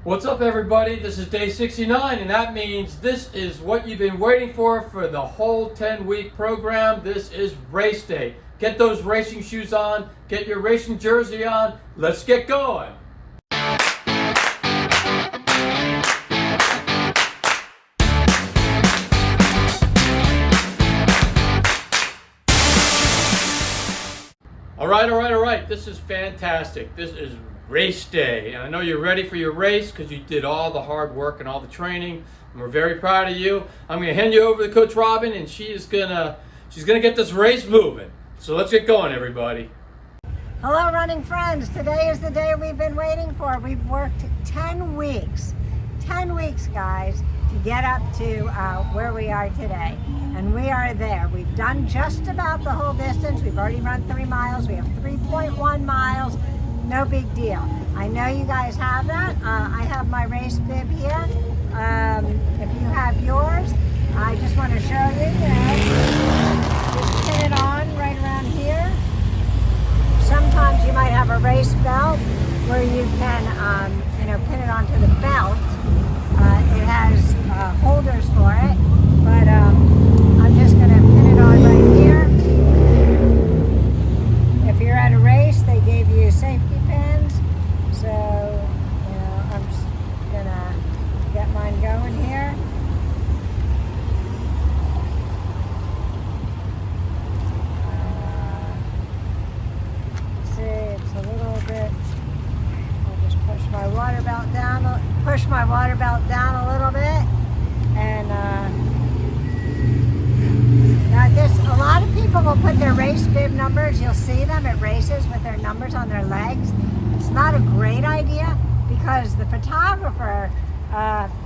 What's up, everybody? This is day 69, and that means this is what you've been waiting for the whole 10-week program. This is race day. Get those racing shoes on, get your racing jersey on. Let's get going. All right. This is fantastic. This is race day, and I know you're ready for your race because you did all the hard work and all the training, and we're very proud of you. I'm going to hand you over to Coach Robin, and she's gonna get this race moving. So let's get going, everybody. Hello, running friends. Today is the day we've been waiting for. We've worked 10 weeks, guys, to get up to where we are today, and we are there. We've done just about the whole distance. We've already run 3 miles. We have 3.1 miles. No big deal. I know you guys have that. I have my race bib here. If you have yours, I just want to show you, just pin it on right around here. Sometimes you might have a race belt where you can, pin it onto the belt. It has holders for it, but I'm just going to pin it on right here. If you're at a race, they gave you safety pins, so I'm just gonna get mine going here. See, it's a little bit. I'll just push my water belt down a little bit, and now a lot of people will put their race bib numbers. You'll see them at races with their numbers on their legs. It's not a great idea because the photographer,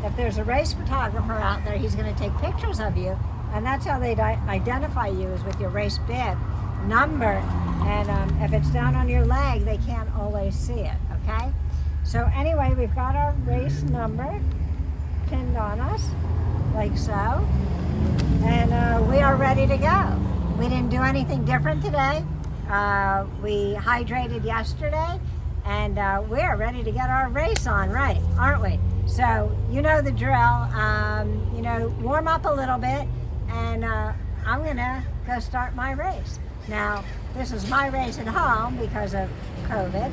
if there's a race photographer out there, he's going to take pictures of you, and that's how they identify you, is with your race bib number. And if it's down on your leg, they can't always see it. Okay. So anyway, we've got our race number pinned on us, like so. And we are ready to go. We didn't do anything different today. We hydrated yesterday, and we are ready to get our race on, right, aren't we? So you know the drill. Warm up a little bit, and I'm gonna go start my race. Now, this is my race at home because of COVID,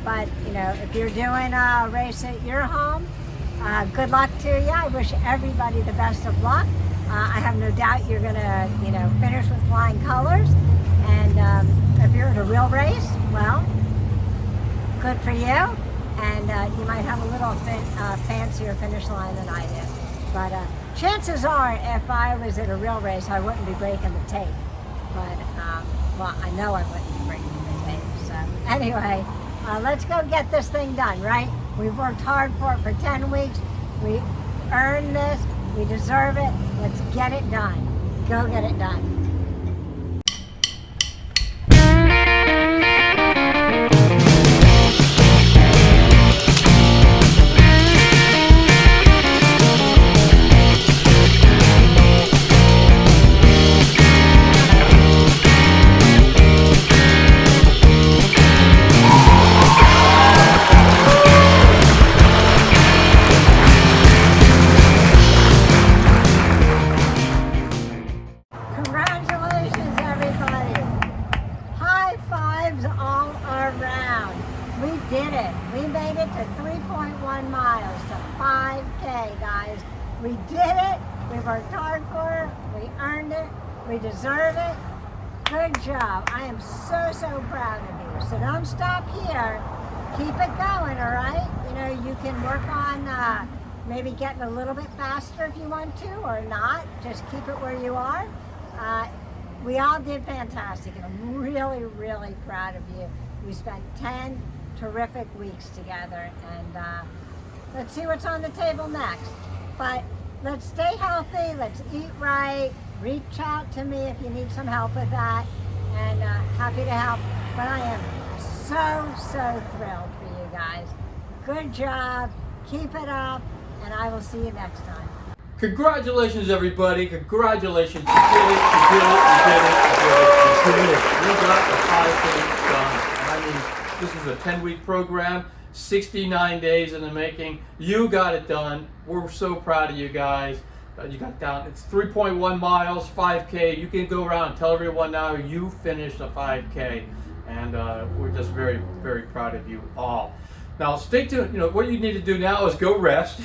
but if you're doing a race at your home, good luck to you. I wish everybody the best of luck. I have no doubt you're going to, finish with flying colors. And if you're in a real race, well, good for you. And you might have a little fancier finish line than I did. But chances are, if I was at a real race, I wouldn't be breaking the tape. But, I know I wouldn't be breaking the tape. So anyway, let's go get this thing done, right? We've worked hard for it for 10 weeks. We earned this. We deserve it. Let's get it done. Go get it done. Did it. We made it to 3.1 miles to 5K, guys. We did it. We worked hard for it. We earned it. We deserve it. Good job. I am so proud of you. So don't stop here. Keep it going, all right? You can work on maybe getting a little bit faster if you want to, or not. Just keep it where you are. We all did fantastic, and I'm really proud of you. We spent 10 terrific weeks together, and let's see what's on the table next. But let's stay healthy, let's eat right, reach out to me if you need some help with that, and happy to help. But I am so thrilled for you guys. Good job, keep it up, and I will see you next time. Congratulations, everybody. Congratulations. You did it. We got the 5K done. This is a 10-week program. 69 days in the making. You got it done. We're so proud of you guys. You got down, it's 3.1 miles, 5K. You can go around and tell everyone now you finished a 5K. And we're just very, very proud of you all. Now stay tuned. What you need to do now is go rest.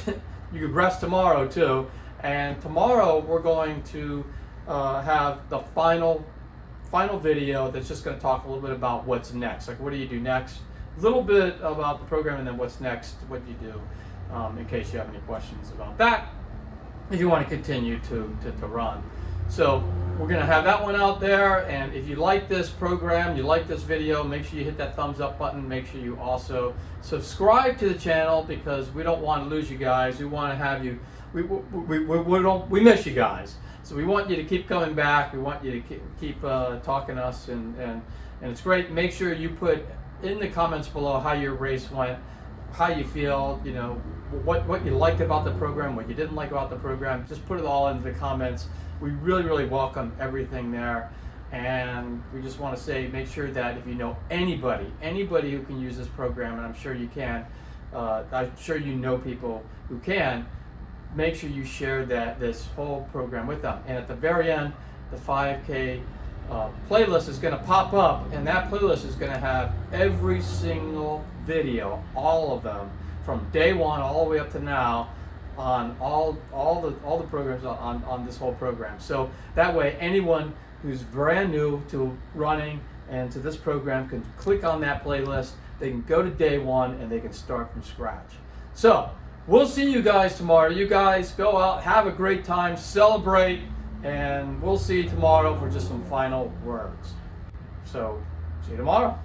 You can rest tomorrow too. And tomorrow we're going to have the final video that's just going to talk a little bit about what's next. Like, what do you do next? A little bit about the program, and then what's next, what you do, in case you have any questions about that, if you want to continue to run. So we're going to have that one out there, and if you like this program, you like this video, make sure you hit that thumbs up button. Make sure you also subscribe to the channel, because we don't want to lose you guys. We want to have you, we miss you guys. So we want you to keep coming back. We want you to keep talking to us, and it's great. Make sure you put in the comments below how your race went, how you feel, what you liked about the program, what you didn't like about the program. Just put it all into the comments. We really, really welcome everything there. And we just want to say, make sure that if you know anybody who can use this program, and I'm sure you can, I'm sure you know people who can, make sure you share this whole program with them. And at the very end, the 5K playlist is going to pop up, and that playlist is going to have every single video, all of them, from day one all the way up to now, on all the programs on this whole program. So that way, anyone who's brand new to running and to this program can click on that playlist. They can go to day one and they can start from scratch. So we'll see you guys tomorrow. You guys go out, have a great time, celebrate, and we'll see you tomorrow for just some final words. So see you tomorrow.